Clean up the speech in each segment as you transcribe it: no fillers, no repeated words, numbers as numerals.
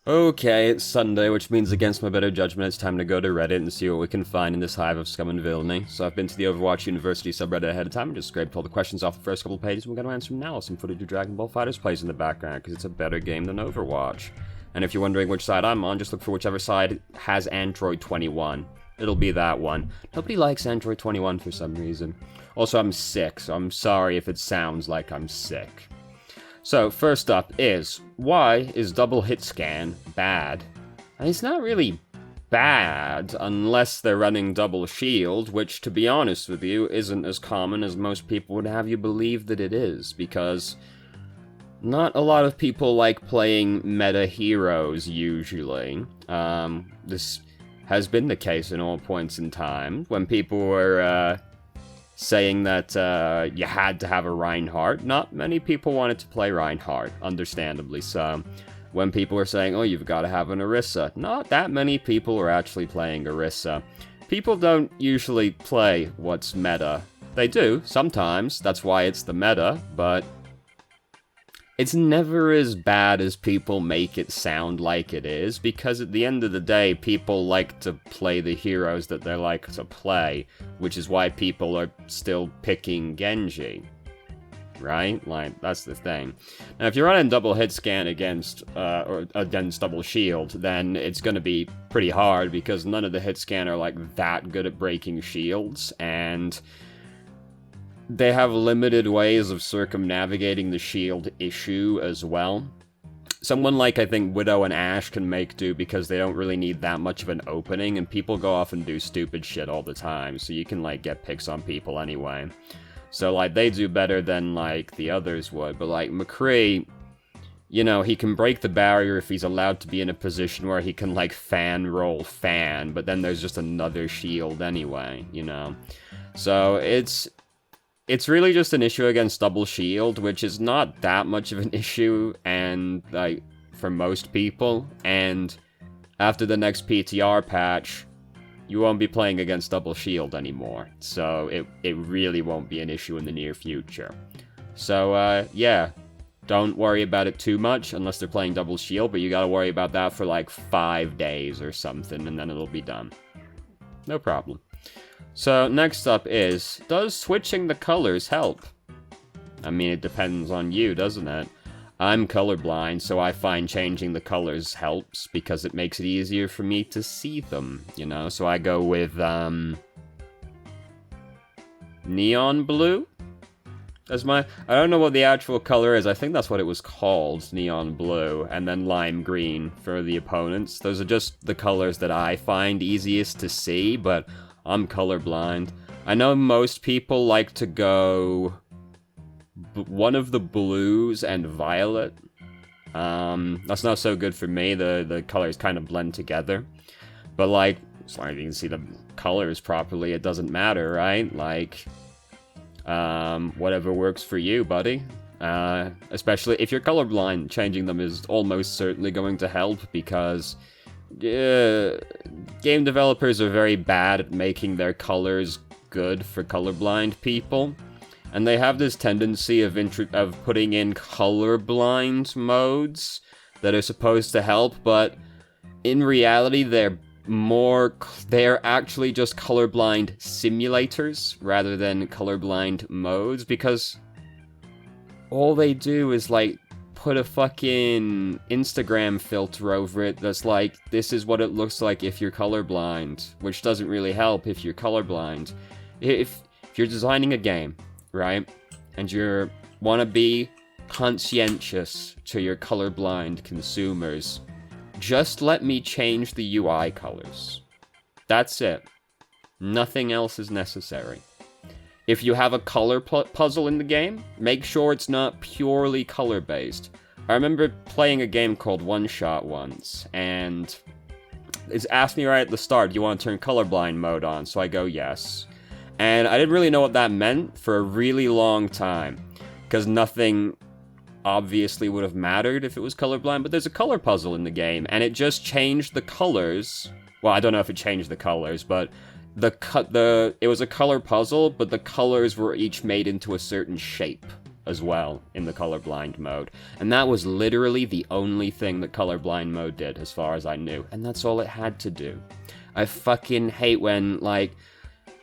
Okay, it's Sunday, which means against my better judgment, it's time to go to Reddit and see what we can find in this hive of scum and villainy. So I've been to the Overwatch University subreddit ahead of time and just scraped all the questions off the first couple pages, and we're going to answer them now with some footage of Dragon Ball FighterZ plays in the background, because it's a better game than Overwatch. And if you're wondering which side I'm on, just look for whichever side has Android 21. It'll be that one. Nobody likes Android 21 for some reason. Also, I'm sick, so I'm sorry if it sounds like I'm sick. So, first up is, why is double hit scan bad? And it's not really bad unless they're running double shield, which, to be honest with you, isn't as common as most people would have you believe that it is, because not a lot of people like playing meta heroes, usually. This has been the case in all points in time, when people were, saying that you had to have a Reinhardt. Not many people wanted to play Reinhardt, understandably so. When people were saying, oh, you've got to have an Orisa, not that many people were actually playing Orisa. People don't usually play what's meta. They do, sometimes, that's why it's the meta, but it's never as bad as people make it sound like it is, because at the end of the day, people like to play the heroes that they like to play, which is why people are still picking Genji. Right? Like, that's the thing. Now, if you're running double hit scan against double shield, then it's gonna be pretty hard, because none of the hit scan are, like, that good at breaking shields, and they have limited ways of circumnavigating the shield issue as well. Someone like, I think, Widow and Ashe can make do because they don't really need that much of an opening, and people go off and do stupid shit all the time, so you can, like, get picks on people anyway. So, like, they do better than, like, the others would, but, like, McCree, you know, he can break the barrier if he's allowed to be in a position where he can, like, roll fan, but then there's just another shield anyway, you know? So, it's really just an issue against double shield, which is not that much of an issue, and, like, for most people, and after the next PTR patch, you won't be playing against double shield anymore, so it really won't be an issue in the near future. So, yeah, don't worry about it too much, unless they're playing double shield, but you gotta worry about that for, like, 5 days or something, and then it'll be done. No problem. So, next up is, does switching the colors help? I mean, it depends on you, doesn't it? I'm colorblind, so I find changing the colors helps, because it makes it easier for me to see them, you know? So I go with, neon blue? As I don't know what the actual color is, I think that's what it was called, neon blue, and then lime green for the opponents. Those are just the colors that I find easiest to see, but I'm colorblind. I know most people like to go one of the blues and violet. That's not so good for me. The colors kind of blend together. But, like, as long as you can see the colors properly, it doesn't matter, right? Like, whatever works for you, buddy. Especially if you're colorblind, changing them is almost certainly going to help, because game developers are very bad at making their colors good for colorblind people, and they have this tendency of putting in colorblind modes that are supposed to help, but in reality they're actually just colorblind simulators rather than colorblind modes, because all they do is, like, put a fucking Instagram filter over it that's like, this is what it looks like if you're colorblind, which doesn't really help if you're colorblind. If you're designing a game, right, and you want to be conscientious to your colorblind consumers, just let me change the UI colors. That's it. Nothing else is necessary. If you have a color puzzle in the game, make sure it's not purely color-based. I remember playing a game called One Shot once, and it's asked me right at the start, do you want to turn colorblind mode on? So I go, yes. And I didn't really know what that meant for a really long time, because nothing obviously would have mattered if it was colorblind, but there's a color puzzle in the game, and it just changed the colors. Well, I don't know if it changed the colors, but it was a color puzzle, but the colors were each made into a certain shape as well in the colorblind mode. And that was literally the only thing that colorblind mode did, as far as I knew. And that's all it had to do. I fucking hate when, like,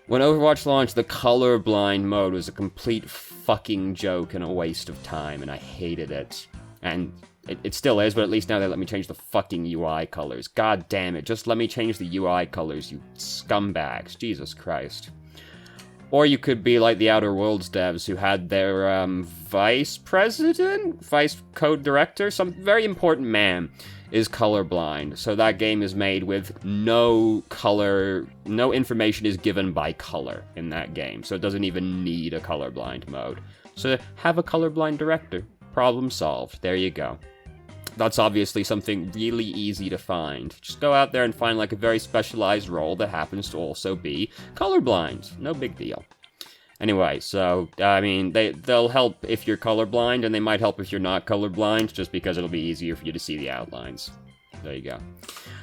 when Overwatch launched, the colorblind mode was a complete fucking joke and a waste of time, and I hated it. And it still is, but at least now they let me change the fucking UI colors. God damn it, just let me change the UI colors, you scumbags. Jesus Christ. Or you could be like the Outer Worlds devs who had their, vice president? Vice code director? Some very important man is colorblind. So that game is made with no color, no information is given by color in that game. So it doesn't even need a colorblind mode. So have a colorblind director. Problem solved. There you go. That's obviously something really easy to find. Just go out there and find like a very specialized role that happens to also be colorblind. No big deal. Anyway, so, I mean, they'll help if you're colorblind, and they might help if you're not colorblind, just because it'll be easier for you to see the outlines. There you go.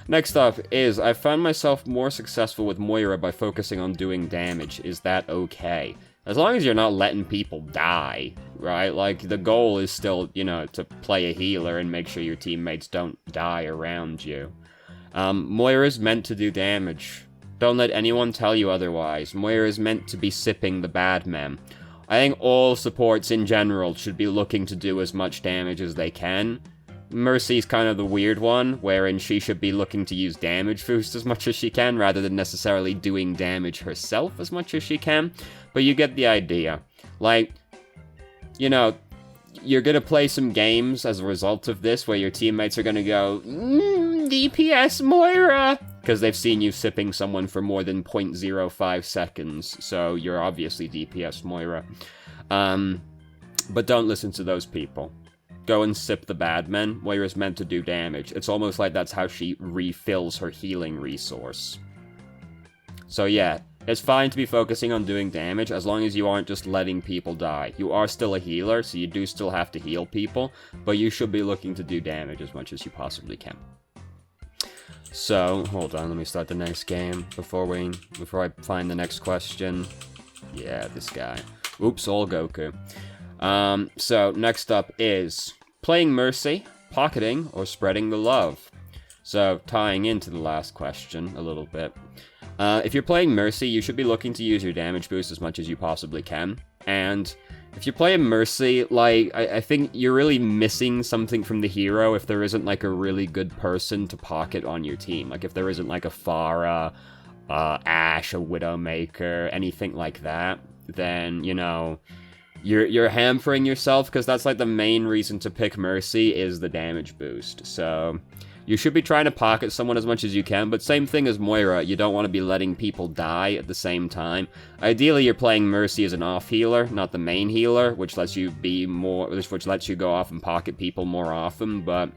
Next up is, I found myself more successful with Moira by focusing on doing damage. Is that okay? As long as you're not letting people die, right? Like, the goal is still, you know, to play a healer and make sure your teammates don't die around you. Moira's meant to do damage. Don't let anyone tell you otherwise. Moira is meant to be sipping the bad men. I think all supports in general should be looking to do as much damage as they can. Mercy's kind of the weird one, wherein she should be looking to use damage boost as much as she can, rather than necessarily doing damage herself as much as she can. But you get the idea. Like, you know, you're gonna play some games as a result of this, where your teammates are gonna go, DPS Moira! Because they've seen you sipping someone for more than 0.05 seconds, so you're obviously DPS Moira. But don't listen to those people. Go and sip the bad men. Moira's meant to do damage. It's almost like that's how she refills her healing resource. So yeah, it's fine to be focusing on doing damage, as long as you aren't just letting people die. You are still a healer, so you do still have to heal people, but you should be looking to do damage as much as you possibly can. So, hold on, let me start the next game before I find the next question. Yeah, this guy. Oops, all Goku. So, next up is playing Mercy, pocketing, or spreading the love. So, tying into the last question a little bit. If you're playing Mercy, you should be looking to use your damage boost as much as you possibly can. And if you're playing Mercy, like, I think you're really missing something from the hero if there isn't, like, a really good person to pocket on your team. Like, if there isn't, like, a Pharah, Ashe, a Widowmaker, anything like that, then, you know, you're hampering yourself, because that's, like, the main reason to pick Mercy is the damage boost. So you should be trying to pocket someone as much as you can, but same thing as Moira, you don't want to be letting people die at the same time. Ideally, you're playing Mercy as an off healer, not the main healer, which lets you be more, which lets you go off and pocket people more often, but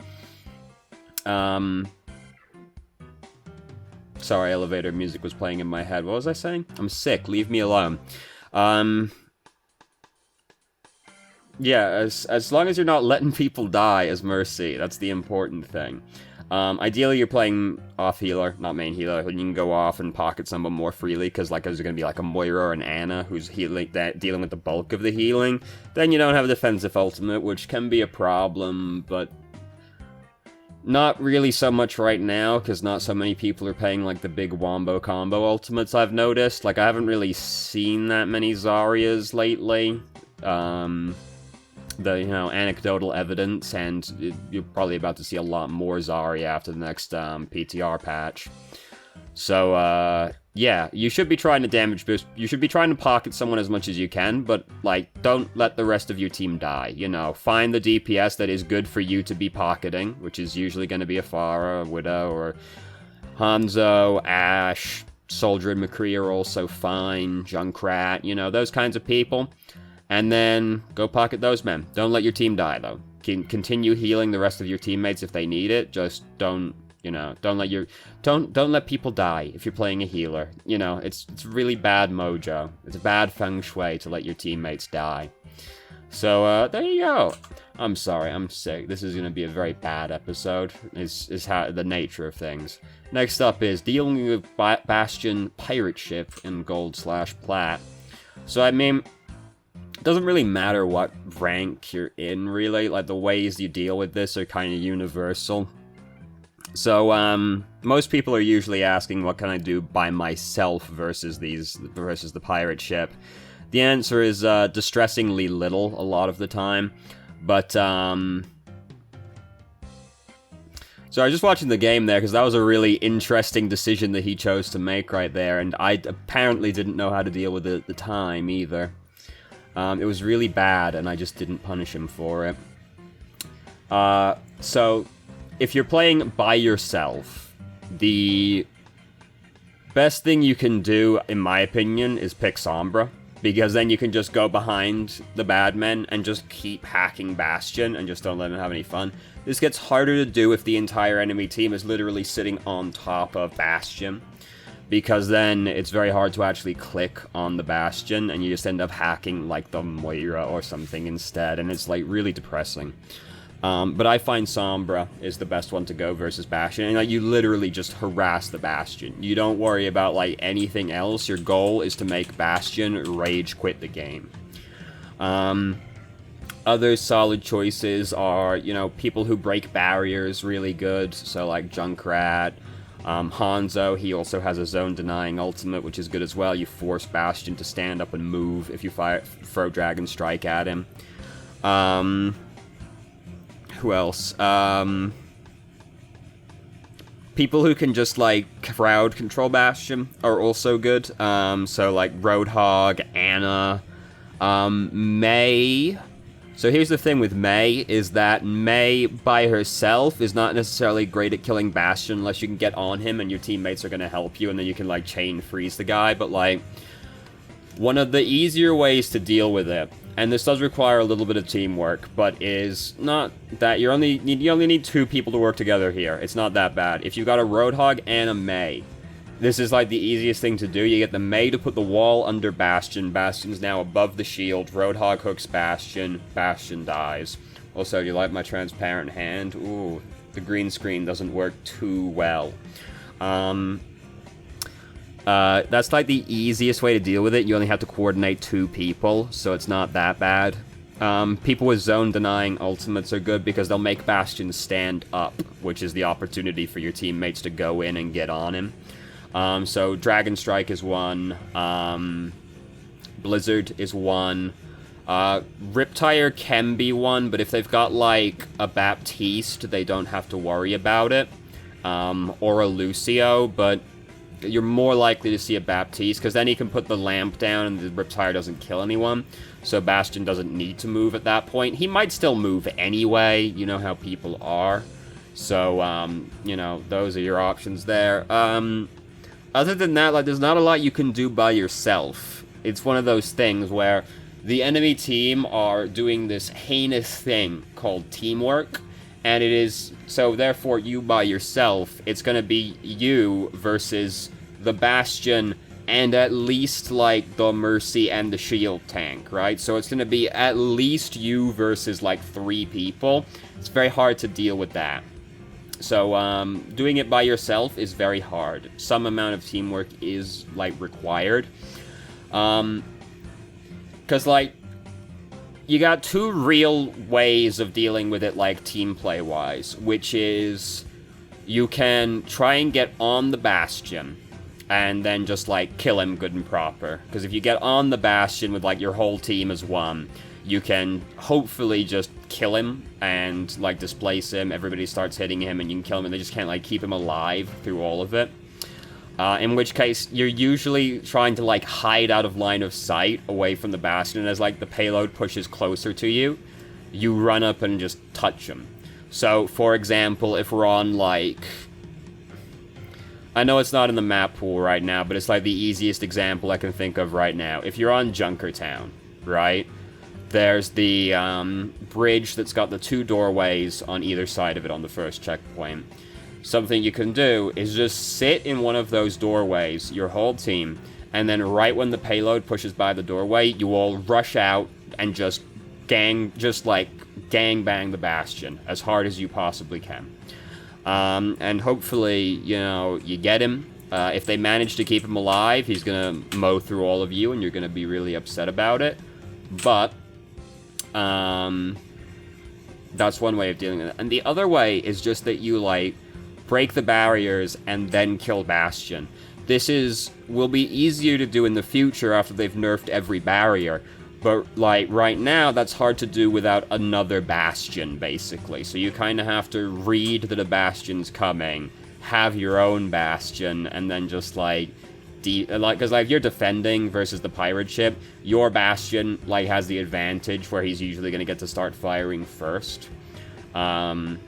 sorry, elevator music was playing in my head. What was I saying? I'm sick, leave me alone. Yeah, as long as you're not letting people die as Mercy, that's the important thing. Ideally, you're playing off healer, not main healer, and you can go off and pocket someone more freely, because like there's going to be like a Moira or an Ana who's dealing with the bulk of the healing. Then you don't have a defensive ultimate, which can be a problem, but not really so much right now, because not so many people are playing like the big wombo combo ultimates, I've noticed. Like, I haven't really seen that many Zaryas lately. The, you know, anecdotal evidence, and you're probably about to see a lot more Zarya after the next PTR patch. So, yeah, you should be trying to damage boost. You should be trying to pocket someone as much as you can, but, like, don't let the rest of your team die, you know. Find the DPS that is good for you to be pocketing, which is usually going to be a Pharah, a Widow, or Hanzo, Ashe, Soldier and McCree are also fine, Junkrat, you know, those kinds of people. And then go pocket those men. Don't let your team die, though. Continue healing the rest of your teammates if they need it. Just don't, you know, don't let people die if you're playing a healer. You know, it's really bad mojo. It's a bad feng shui to let your teammates die. So, there you go. I'm sorry, I'm sick. This is going to be a very bad episode, is how the nature of things. Next up is dealing with Bastion pirate ship in gold/plat. So, I mean, doesn't really matter what rank you're in, really. Like, the ways you deal with this are kind of universal. So, most people are usually asking, what can I do by myself versus the pirate ship? The answer is, distressingly little a lot of the time. But, so I was just watching the game there, because that was a really interesting decision that he chose to make right there, and I apparently didn't know how to deal with it at the time, either. It was really bad, and I just didn't punish him for it. So, if you're playing by yourself, the best thing you can do, in my opinion, is pick Sombra. Because then you can just go behind the bad men and just keep hacking Bastion and just don't let them have any fun. This gets harder to do if the entire enemy team is literally sitting on top of Bastion. Because then it's very hard to actually click on the Bastion and you just end up hacking like the Moira or something instead. And it's like really depressing. But I find Sombra is the best one to go versus Bastion, and like, you literally just harass the Bastion. You don't worry about like anything else. Your goal is to make Bastion rage quit the game. Other solid choices are, you know, people who break barriers really good, so like Junkrat, Hanzo. He also has a zone denying ultimate, which is good as well. You force Bastion to stand up and move if you throw Dragon Strike at him. Who else? People who can just, like, crowd control Bastion are also good. So, like, Roadhog, Ana, Mei. So here's the thing with Mei, is that Mei by herself is not necessarily great at killing Bastion unless you can get on him and your teammates are going to help you, and then you can, like, chain freeze the guy. But, like, one of the easier ways to deal with it, and this does require a little bit of teamwork, but is not that you only need 2 people to work together here. It's not that bad. If you've got a Roadhog and a Mei, this is like the easiest thing to do. You get the Mei to put the wall under Bastion. Bastion's now above the shield. Roadhog hooks Bastion. Bastion dies. Also, you like my transparent hand? Ooh, the green screen doesn't work too well. That's like the easiest way to deal with it. You only have to coordinate 2 people, so it's not that bad. People with zone denying ultimates are good because they'll make Bastion stand up, which is the opportunity for your teammates to go in and get on him. So Dragon Strike is one. Blizzard is one. Riptire can be one, but if they've got like a Baptiste, they don't have to worry about it. Or a Lucio, but you're more likely to see a Baptiste, because then he can put the lamp down and the Riptire doesn't kill anyone, so Bastion doesn't need to move at that point. He might still move anyway, you know how people are, so, you know, those are your options there. Other than that, like, there's not a lot you can do by yourself. It's one of those things where the enemy team are doing this heinous thing called teamwork, and it is, so therefore you by yourself, it's gonna be you versus the Bastion and at least, like, the Mercy and the shield tank, right? So it's gonna be at least you versus, like, 3 people. It's very hard to deal with that. So, doing it by yourself is very hard. Some amount of teamwork is, like, required. 'Cause, like, you got 2 real ways of dealing with it, like, team play-wise, which is you can try and get on the Bastion and then just, like, kill him good and proper. Because if you get on the Bastion with, like, your whole team as one, you can hopefully just kill him and, like, displace him. Everybody starts hitting him and you can kill him, and they just can't, like, keep him alive through all of it. In which case, you're usually trying to, like, hide out of line of sight away from the Bastion, and as, like, the payload pushes closer to you, you run up and just touch him. So, for example, if we're on, like, I know it's not in the map pool right now, but it's, like, the easiest example I can think of right now. If you're on Junkertown, right, there's the bridge that's got the 2 doorways on either side of it on the first checkpoint. Something you can do is just sit in one of those doorways, your whole team, and then right when the payload pushes by the doorway, you all rush out and just gang bang the Bastion as hard as you possibly can. And hopefully, you know, you get him. If they manage to keep him alive, he's gonna mow through all of you, and you're gonna be really upset about it. But, that's one way of dealing with it. And the other way is just that you, like, break the barriers and then kill Bastion. This will be easier to do in the future after they've nerfed every barrier. But, like, right now, that's hard to do without another Bastion, basically. So you kind of have to read that a Bastion's coming, have your own Bastion, and then just, like, because, like, if you're defending versus the pirate ship, your Bastion, like, has the advantage where he's usually going to get to start firing first. And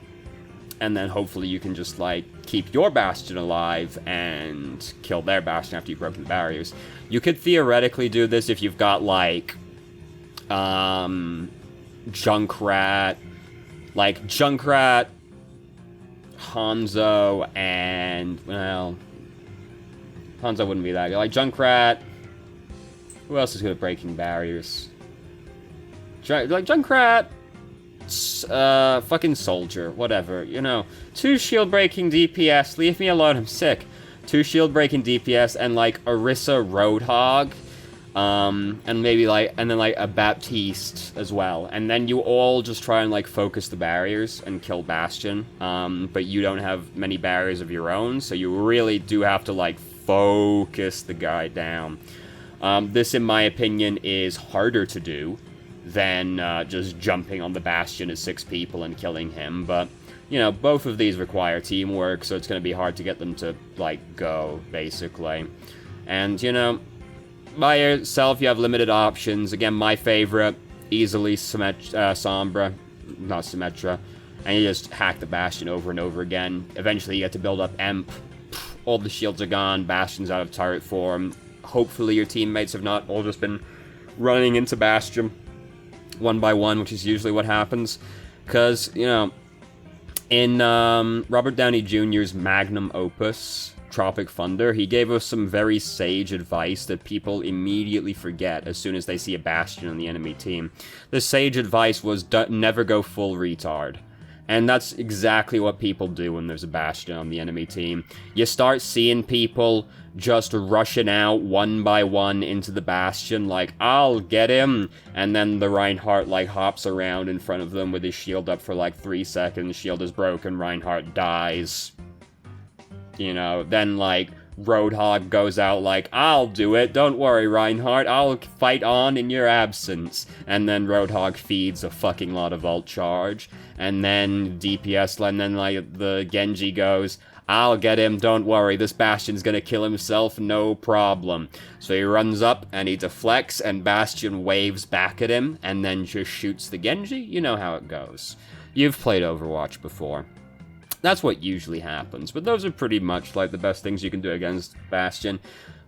then hopefully you can just, like, keep your Bastion alive and kill their Bastion after you've broken the barriers. You could theoretically do this if you've got, like, Junkrat, Hanzo, and, well, Hanzo wouldn't be that good. Like, Junkrat, who else is good at breaking barriers? Like, Junkrat, fucking Soldier, whatever, you know. 2 shield-breaking DPS, leave me alone, I'm sick. 2 shield-breaking DPS, and, like, Orisa Roadhog, and maybe, like, and then, like, a Baptiste as well. And then you all just try and, like, focus the barriers and kill Bastion, but you don't have many barriers of your own, so you really do have to, like, focus the guy down. This, in my opinion, is harder to do than just jumping on the Bastion as 6 people and killing him, but, you know, both of these require teamwork, so it's going to be hard to get them to, like, go, basically. And, you know, by yourself, you have limited options. Again, my favorite, easily Sombra, not Symmetra, and you just hack the Bastion over and over again. Eventually, you get to build up Emp. All the shields are gone, Bastion's out of turret form. Hopefully your teammates have not all just been running into Bastion one by one, which is usually what happens. Because, you know, in Robert Downey Jr.'s magnum opus, Tropic Thunder, he gave us some very sage advice that people immediately forget as soon as they see a Bastion on the enemy team. The sage advice was never go full retard. And that's exactly what people do when there's a Bastion on the enemy team. You start seeing people just rushing out one by one into the Bastion, like, I'll get him! And then the Reinhardt, like, hops around in front of them with his shield up for, like, 3 seconds, shield is broken, Reinhardt dies. You know, then, like, Roadhog goes out like, I'll do it, don't worry, Reinhardt, I'll fight on in your absence. And then Roadhog feeds a fucking lot of ult charge. And then DPS, and then, like, the Genji goes, I'll get him, don't worry, this Bastion's gonna kill himself, no problem. So he runs up, and he deflects, and Bastion waves back at him, and then just shoots the Genji. You know how it goes. You've played Overwatch before. That's what usually happens, but those are pretty much, like, the best things you can do against Bastion.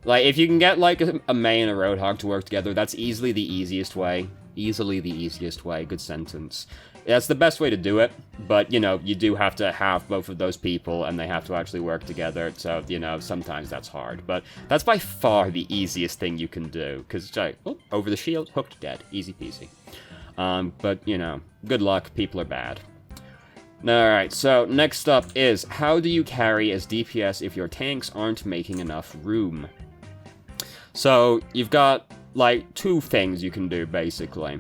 Like, if you can get, like, a Mei and a Roadhog to work together, that's easily the easiest way. Easily the easiest way, good sentence. That's the best way to do it, but, you know, you do have to have both of those people, and they have to actually work together, so, you know, sometimes that's hard. But that's by far the easiest thing you can do, because, like, oh, over the shield, hooked, dead, easy peasy. But, you know, good luck, people are bad. Alright, so next up is, how do you carry as DPS if your tanks aren't making enough room? So, you've got, like, 2 things you can do, basically.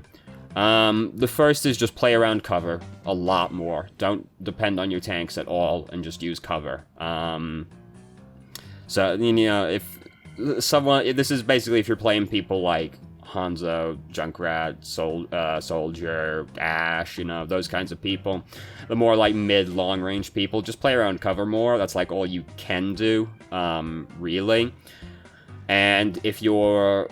The first is just play around cover a lot more. Don't depend on your tanks at all, and just use cover. So, you know, if this is basically if you're playing people like Hanzo, Junkrat, Soldier, Ashe, you know, those kinds of people. The more, like, mid, long-range people, just play around cover more. That's, like, all you can do, really. And if you're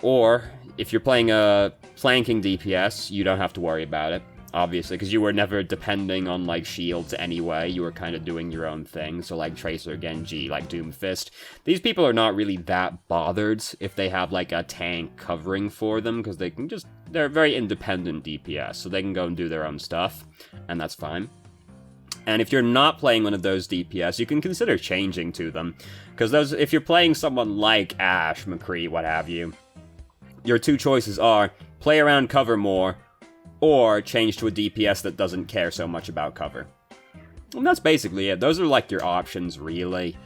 playing a flanking DPS, you don't have to worry about it, obviously, because you were never depending on, like, shields anyway. You were kind of doing your own thing, so, like, Tracer, Genji, like, Doomfist. These people are not really that bothered if they have, like, a tank covering for them, because they're very independent DPS, so they can go and do their own stuff, and that's fine. And if you're not playing one of those DPS, you can consider changing to them, because if you're playing someone like Ashe, McCree, what have you, your 2 choices are play around cover more, or change to a DPS that doesn't care so much about cover. And that's basically it. Those are, like, your options, really.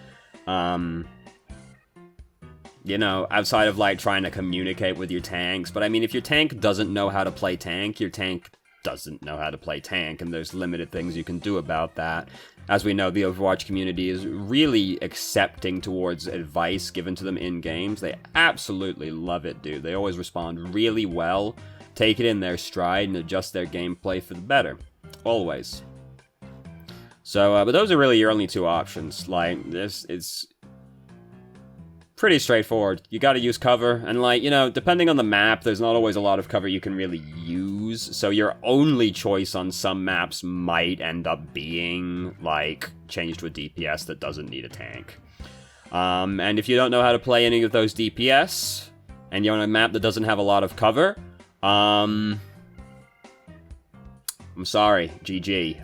you know, outside of, like, trying to communicate with your tanks. But, I mean, if your tank doesn't know how to play tank, your tank doesn't know how to play tank, and there's limited things you can do about that. As we know, the Overwatch community is really accepting towards advice given to them in games. They absolutely love it, dude. They always respond really well, take it in their stride, and adjust their gameplay for the better. Always. So, but those are really your only two options. Like, this, it's pretty straightforward. You gotta use cover, and, like, you know, depending on the map, there's not always a lot of cover you can really use, so your only choice on some maps might end up being, like, change to a DPS that doesn't need a tank. And if you don't know how to play any of those DPS, and you're on a map that doesn't have a lot of cover, I'm sorry, GG.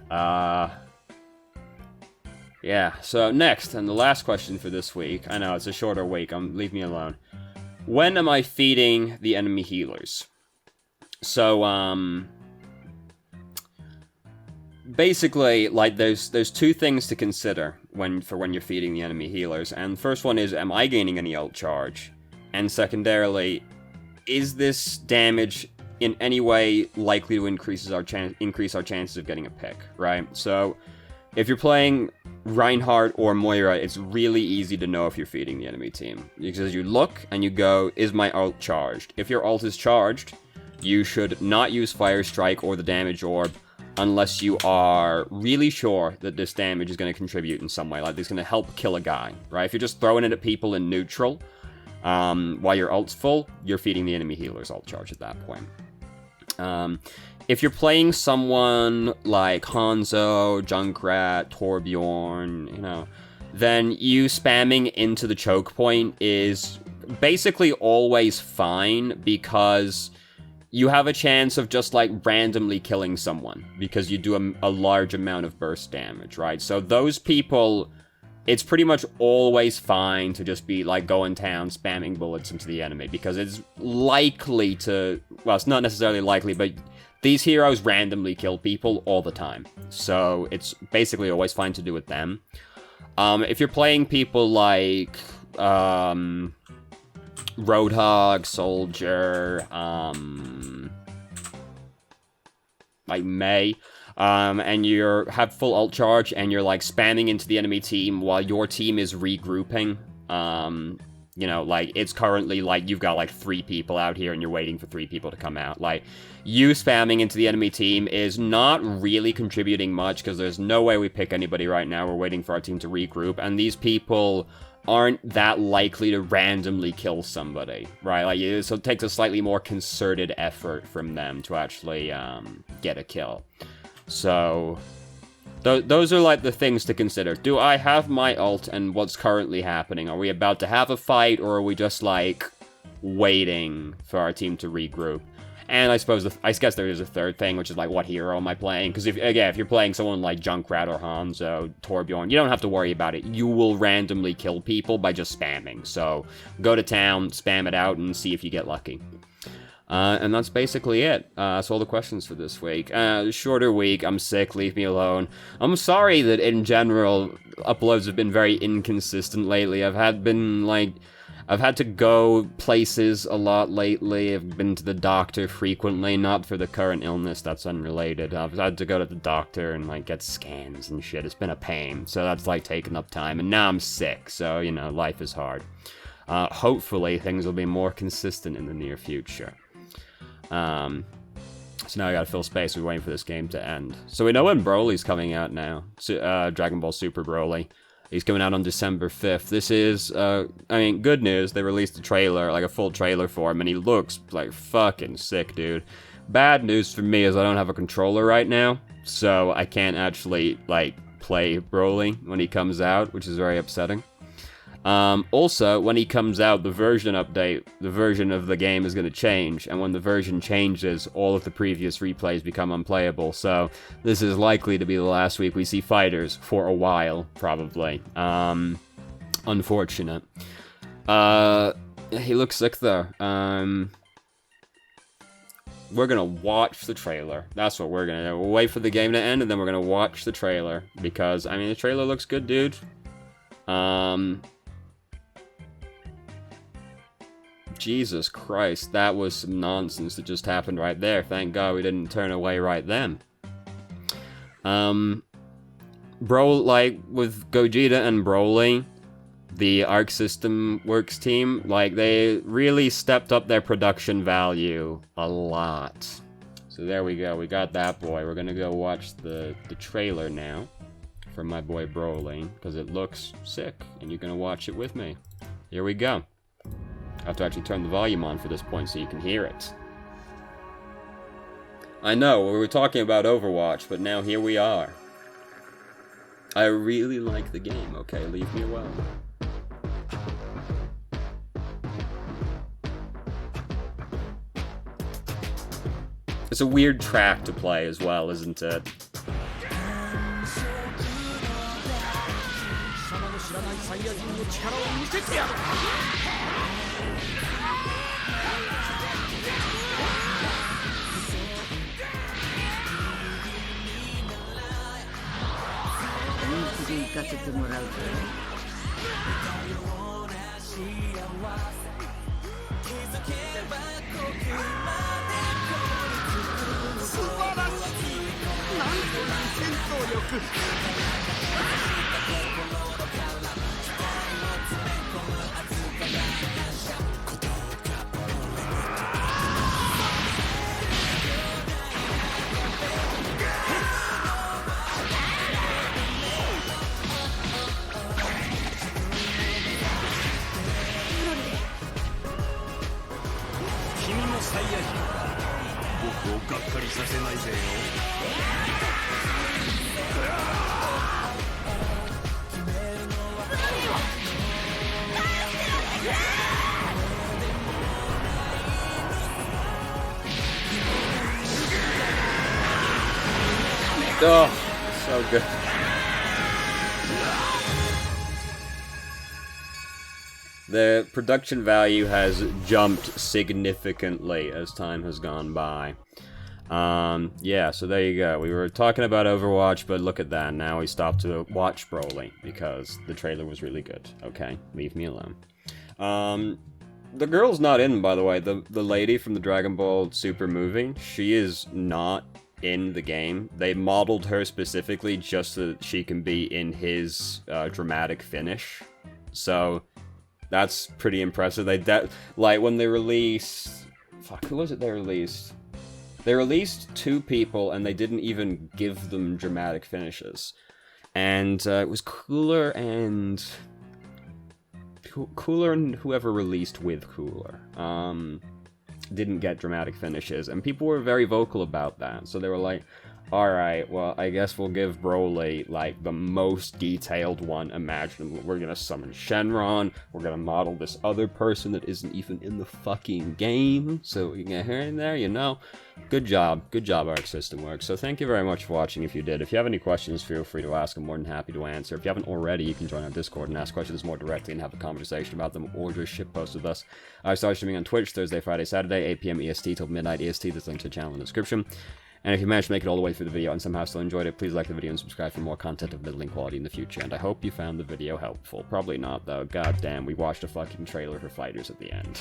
Yeah, so next, and the last question for this week. I know, it's a shorter week, leave me alone. When am I feeding the enemy healers? So, basically, like, there's two things to consider when you're feeding the enemy healers, and the first one is, am I gaining any ult charge? And secondarily, is this damage in any way likely to increase our chances of getting a pick, right? So, if you're playing Reinhardt or Moira, it's really easy to know if you're feeding the enemy team. Because you look and you go, is my ult charged? If your ult is charged, you should not use Fire Strike or the damage orb unless you are really sure that this damage is going to contribute in some way. Like, it's going to help kill a guy, right? If you're just throwing it at people in neutral while your ult's full, you're feeding the enemy healer's ult charge at that point. If you're playing someone like Hanzo, Junkrat, Torbjorn, you know, then you spamming into the choke point is basically always fine because you have a chance of just, like, randomly killing someone because you do a large amount of burst damage, right? So those people, it's pretty much always fine to just be, like, going town, spamming bullets into the enemy because it's likely to, well, it's not necessarily likely, but these heroes randomly kill people all the time, so it's basically always fine to do with them. If you're playing people like Roadhog, Soldier, like Mei, and you have full ult charge, and you're, like, spamming into the enemy team while your team is regrouping, you know, like, it's currently, like, you've got, like, 3 people out here, and you're waiting for 3 people to come out. Like, you spamming into the enemy team is not really contributing much, because there's no way we pick anybody right now. We're waiting for our team to regroup, and these people aren't that likely to randomly kill somebody, right? Like, so it takes a slightly more concerted effort from them to actually get a kill. So those are, like, the things to consider. Do I have my ult, and what's currently happening? Are we about to have a fight, or are we just, like, waiting for our team to regroup? And I guess there is a third thing, which is, like, what hero am I playing? Because, if you're playing someone like Junkrat or Hanzo, Torbjorn, you don't have to worry about it. You will randomly kill people by just spamming. So, go to town, spam it out, and see if you get lucky. And that's basically it. That's all the questions for this week. Shorter week, I'm sick, leave me alone. I'm sorry that, in general, uploads have been very inconsistent lately. I've had to go places a lot lately. I've been to the doctor frequently, not for the current illness, that's unrelated. I've had to go to the doctor and, like, get scans and shit. It's been a pain, so that's, like, taking up time. And now I'm sick, so, you know, life is hard. Hopefully, things will be more consistent in the near future. So now I gotta fill space. We're waiting for this game to end. So we know when Broly's coming out now. Dragon Ball Super Broly. He's coming out on December 5th. This is, I mean, good news. They released a trailer, like a full trailer for him, and he looks, like, fucking sick, dude. Bad news for me is I don't have a controller right now, so I can't actually, like, play Broly when he comes out, which is very upsetting. Also, when he comes out, the version update, the version of the game is going to change, and when the version changes, all of the previous replays become unplayable, so this is likely to be the last week we see fighters for a while, probably. Unfortunate. He looks sick, though. We're gonna watch the trailer. That's what we're gonna do. We'll wait for the game to end, and then we're gonna watch the trailer, because, I mean, the trailer looks good, dude. Jesus Christ, that was some nonsense that just happened right there. Thank God we didn't turn away right then. Bro, like, with Gogeta and Broly, the Arc System Works team, like, they really stepped up their production value a lot. So there we go, we got that boy. We're gonna go watch the trailer now for my boy Broly, because it looks sick, and you're gonna watch it with me. Here we go. I have to actually turn the volume on for this point so you can hear it. I know, we were talking about Overwatch, but now here we are. I really like the game, okay? Leave me alone. It's a weird track to play as well, isn't it? Oh, so good. The production value has jumped significantly as time has gone by. Yeah, so there you go. We were talking about Overwatch, but look at that. Now we stopped to watch Broly because the trailer was really good. Okay, leave me alone. The girl's not in, by the way. The lady from the Dragon Ball Super movie, she is not in the game. They modeled her specifically just so that she can be in his dramatic finish. So that's pretty impressive. Like when they released, fuck, who was it they released? They released 2 people and they didn't even give them dramatic finishes. And it was Cooler and whoever released with Cooler. Didn't get dramatic finishes, and people were very vocal about that. So they were like, alright, well, I guess we'll give Broly, like, the most detailed one imaginable. We're gonna summon Shenron, we're gonna model this other person that isn't even in the fucking game, so we can get her in there, you know? Good job, Arc System Works. So thank you very much for watching if you did. If you have any questions, feel free to ask, I'm more than happy to answer. If you haven't already, you can join our Discord and ask questions more directly and have a conversation about them, or just shitpost with us. I start streaming on Twitch Thursday, Friday, Saturday, 8 PM EST till midnight EST. There's a link to the channel in the description. And if you managed to make it all the way through the video and somehow still enjoyed it, please like the video and subscribe for more content of middling quality in the future. And I hope you found the video helpful. Probably not, though. God damn, we watched a fucking trailer for Fighters at the end.